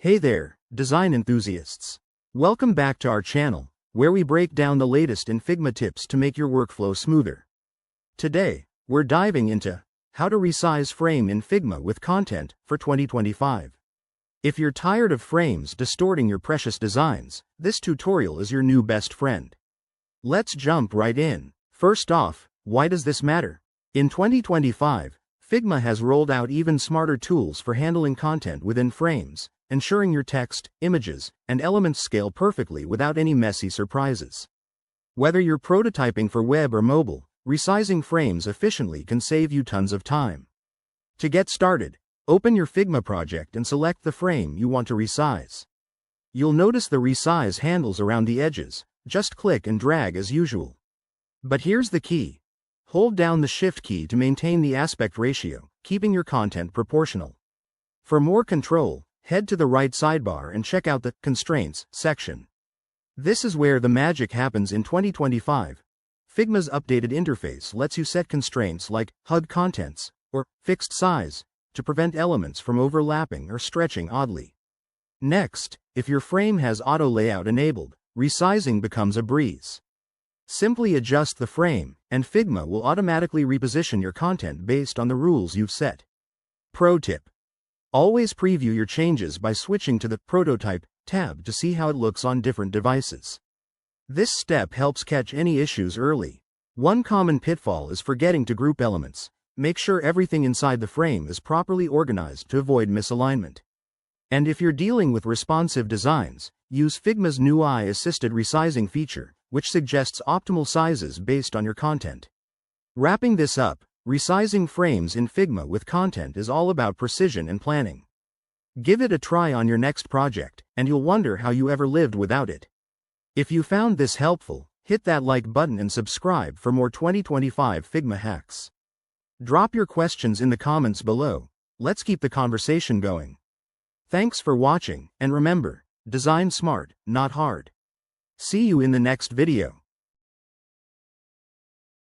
Hey there, design enthusiasts. Welcome back to our channel, where we break down the latest in Figma tips to make your workflow smoother. Today, we're diving into how to resize frame in Figma with content for 2025. If you're tired of frames distorting your precious designs, this tutorial is your new best friend. Let's jump right in. First off, why does this matter? In 2025, Figma has rolled out even smarter tools for handling content within frames, ensuring your text, images, and elements scale perfectly without any messy surprises. Whether you're prototyping for web or mobile, resizing frames efficiently can save you tons of time. To get started, open your Figma project and select the frame you want to resize. You'll notice the resize handles around the edges. Just click and drag as usual. But here's the key. Hold down the Shift key to maintain the aspect ratio, keeping your content proportional. For more control, head to the right sidebar and check out the Constraints section. This is where the magic happens in 2025. Figma's updated interface lets you set constraints like HUD contents or fixed size to prevent elements from overlapping or stretching oddly. Next, if your frame has auto layout enabled, resizing becomes a breeze. Simply adjust the frame, and Figma will automatically reposition your content based on the rules you've set. Pro tip: always preview your changes by switching to the Prototype tab to see how it looks on different devices. This step helps catch any issues early. One common pitfall is forgetting to group elements. Make sure everything inside the frame is properly organized to avoid misalignment. And if you're dealing with responsive designs, use Figma's new AI-assisted resizing feature, which suggests optimal sizes based on your content. Wrapping this up, resizing frames in Figma with content is all about precision and planning. Give it a try on your next project, and you'll wonder how you ever lived without it. If you found this helpful, hit that like button and subscribe for more 2025 Figma hacks. Drop your questions in the comments below. Let's keep the conversation going. Thanks for watching, and remember, design smart, not hard. See you in the next video.